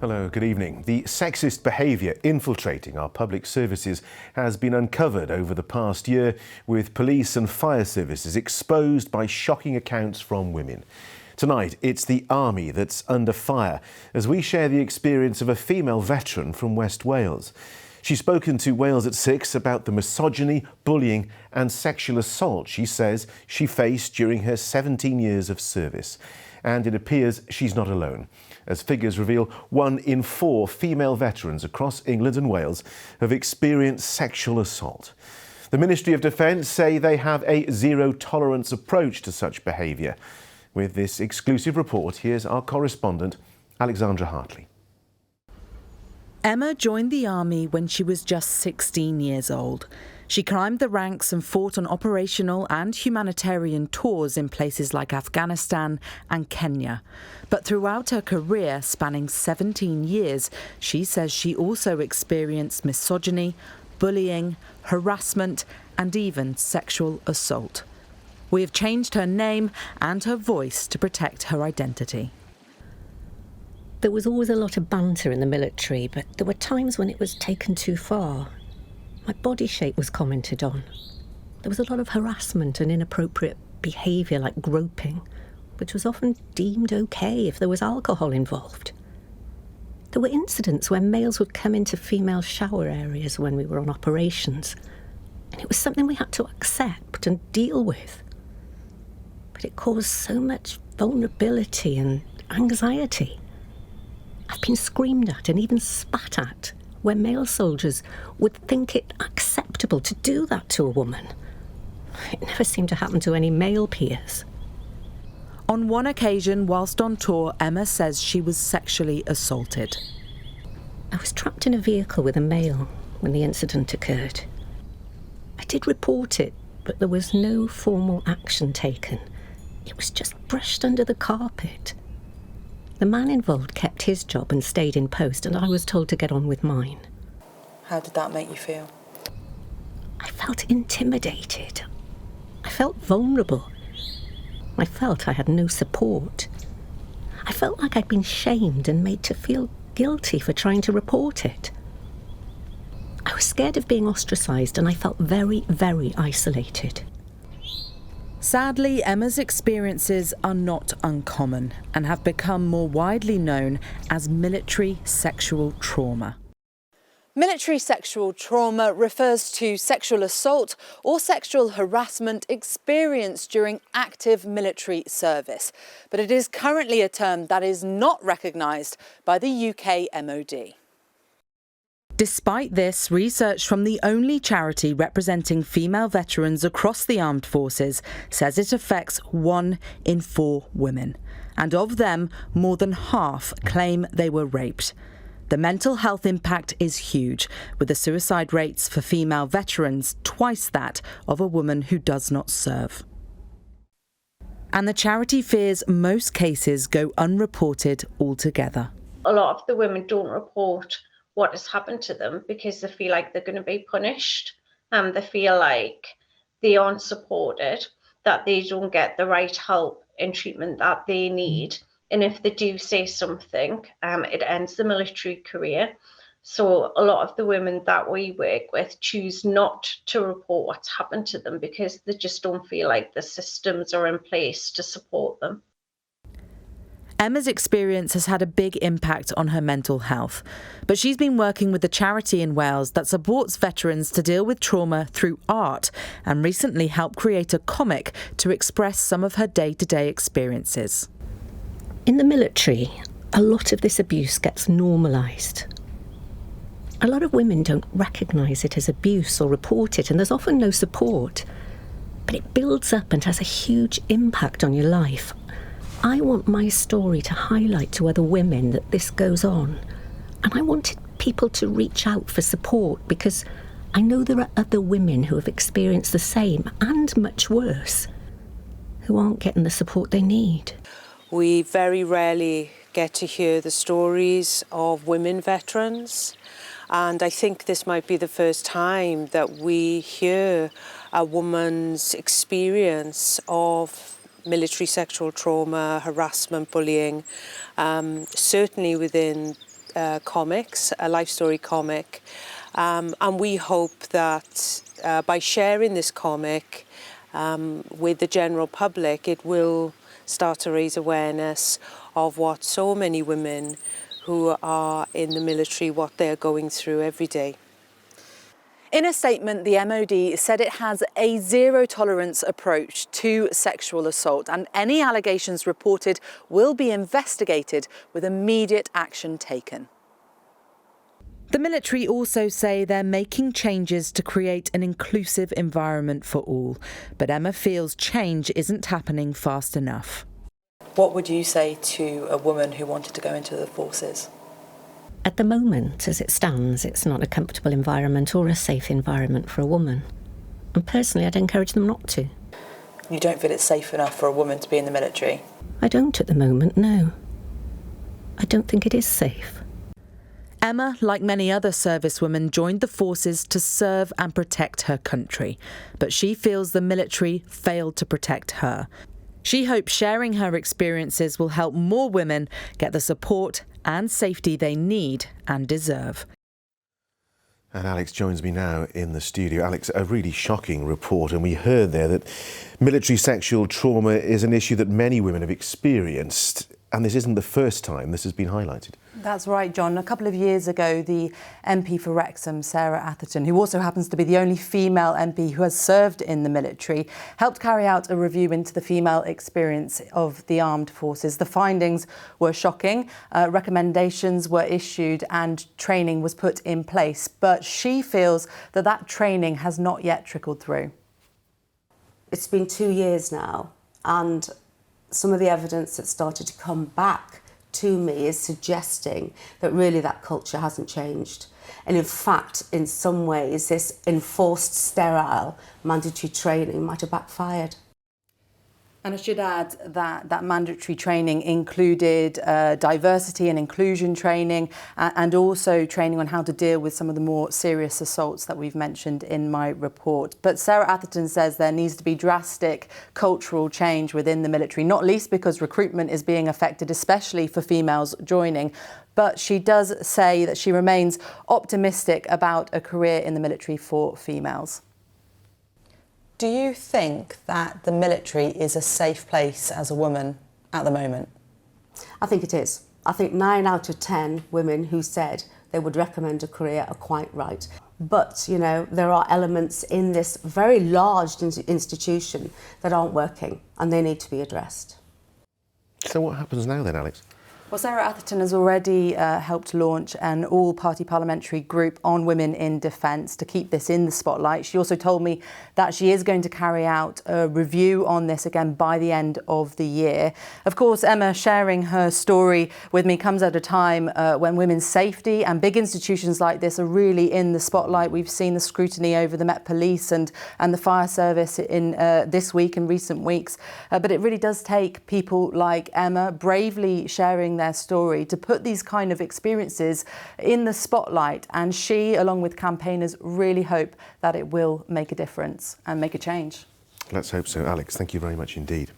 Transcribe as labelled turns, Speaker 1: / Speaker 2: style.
Speaker 1: Hello, good evening. The sexist behaviour infiltrating our public services has been uncovered over the past year, with police and fire services exposed by shocking accounts from women. Tonight, it's the army that's under fire as we share the experience of a female veteran from West Wales. She's spoken to Wales at 6 about the misogyny, bullying and sexual assault she says she faced during her 17 years of service. And it appears she's not alone, as figures reveal 1 in 4 female veterans across England and Wales have experienced sexual assault. The Ministry of Defence say they have a zero-tolerance approach to such behaviour. With this exclusive report, here's our correspondent, Alexandra Hartley.
Speaker 2: Emma joined the army when she was just 16 years old. She climbed the ranks and fought on operational and humanitarian tours in places like Afghanistan and Kenya. But throughout her career, spanning 17 years, she says she also experienced misogyny, bullying, harassment and even sexual assault. We have changed her name and her voice to protect her identity.
Speaker 3: There was always a lot of banter in the military, but there were times when it was taken too far. My body shape was commented on. There was a lot of harassment and inappropriate behaviour like groping, which was often deemed okay if there was alcohol involved. There were incidents where males would come into female shower areas when we were on operations, and it was something we had to accept and deal with. But it caused so much vulnerability and anxiety. I've been screamed at and even spat at, where male soldiers would think it acceptable to do that to a woman. It never seemed to happen to any male peers.
Speaker 2: On one occasion, whilst on tour, Emma says she was sexually assaulted.
Speaker 3: I was trapped in a vehicle with a male when the incident occurred. I did report it, but there was no formal action taken. It was just brushed under the carpet. The man involved kept his job and stayed in post, and I was told to get on with mine.
Speaker 2: How did that make you feel?
Speaker 3: I felt intimidated. I felt vulnerable. I felt I had no support. I felt like I'd been shamed and made to feel guilty for trying to report it. I was scared of being ostracised, and I felt very, very isolated.
Speaker 2: Sadly, Emma's experiences are not uncommon and have become more widely known as military sexual trauma. Military sexual trauma refers to sexual assault or sexual harassment experienced during active military service, but it is currently a term that is not recognised by the UK MOD. Despite this, research from the only charity representing female veterans across the armed forces says it affects 1 in 4 women. And of them, more than half claim they were raped. The mental health impact is huge, with the suicide rates for female veterans twice that of a woman who does not serve. And the charity fears most cases go unreported altogether.
Speaker 4: A lot of the women don't report what has happened to them because they feel like they're going to be punished, and they feel like they aren't supported, that they don't get the right help and treatment that they need. And if they do say something, it ends the military career. So a lot of the women that we work with choose not to report what's happened to them because they just don't feel like the systems are in place to support them.
Speaker 2: Emma's experience has had a big impact on her mental health, but she's been working with a charity in Wales that supports veterans to deal with trauma through art and recently helped create a comic to express some of her day-to-day experiences.
Speaker 3: In the military, a lot of this abuse gets normalised. A lot of women don't recognise it as abuse or report it, and there's often no support. But it builds up and has a huge impact on your life. I want my story to highlight to other women that this goes on. And I wanted people to reach out for support because I know there are other women who have experienced the same and much worse, who aren't getting the support they need.
Speaker 5: We very rarely get to hear the stories of women veterans, and I think this might be the first time that we hear a woman's experience of military sexual trauma, harassment, bullying, certainly within comics, a life story comic, and we hope that by sharing this comic with the general public, it will start to raise awareness of what so many women who are in the military, what they're going through every day.
Speaker 2: In a statement, the MOD said it has a zero-tolerance approach to sexual assault, and any allegations reported will be investigated with immediate action taken. The military also say they're making changes to create an inclusive environment for all, but Emma feels change isn't happening fast enough.
Speaker 6: What would you say to a woman who wanted to go into the forces?
Speaker 3: At the moment, as it stands, it's not a comfortable environment or a safe environment for a woman. And personally, I'd encourage them not to.
Speaker 6: You don't feel it's safe enough for a woman to be in the military?
Speaker 3: I don't at the moment, no. I don't think it is safe.
Speaker 2: Emma, like many other servicewomen, joined the forces to serve and protect her country. But she feels the military failed to protect her. She hopes sharing her experiences will help more women get the support and safety they need and deserve.
Speaker 1: And Alex joins me now in the studio. Alex, a really shocking report, and we heard there that military sexual trauma is an issue that many women have experienced, and this isn't the first time this has been highlighted.
Speaker 7: That's right, John. A couple of years ago, the MP for Wrexham, Sarah Atherton, who also happens to be the only female MP who has served in the military, helped carry out a review into the female experience of the armed forces. The findings were shocking. Recommendations were issued and training was put in place. But she feels that that training has not yet trickled through.
Speaker 8: It's been 2 years now, and some of the evidence that started to come back to me is suggesting that really that culture hasn't changed. And in fact, in some ways, this enforced, sterile, mandatory training might have backfired.
Speaker 7: And I should add that that mandatory training included diversity and inclusion training and also training on how to deal with some of the more serious assaults that we've mentioned in my report. But Sarah Atherton says there needs to be drastic cultural change within the military, not least because recruitment is being affected, especially for females joining. But she does say that she remains optimistic about a career in the military for females.
Speaker 6: Do you think that the military is a safe place as a woman at the moment?
Speaker 8: I think it is. I think 9 out of 10 women who said they would recommend a career are quite right. But, you know, there are elements in this very large institution that aren't working and they need to be addressed.
Speaker 1: So what happens now then, Alex?
Speaker 7: Well, Sarah Atherton has already helped launch an all-party parliamentary group on women in defence to keep this in the spotlight. She also told me that she is going to carry out a review on this again by the end of the year. Of course, Emma sharing her story with me comes at a time when women's safety and big institutions like this are really in the spotlight. We've seen the scrutiny over the Met Police and the fire service in this week and recent weeks. But it really does take people like Emma bravely sharing their story to put these kind of experiences in the spotlight, and she, along with campaigners, really hope that it will make a difference and make a change.
Speaker 1: Let's hope so. Alex, thank you very much indeed.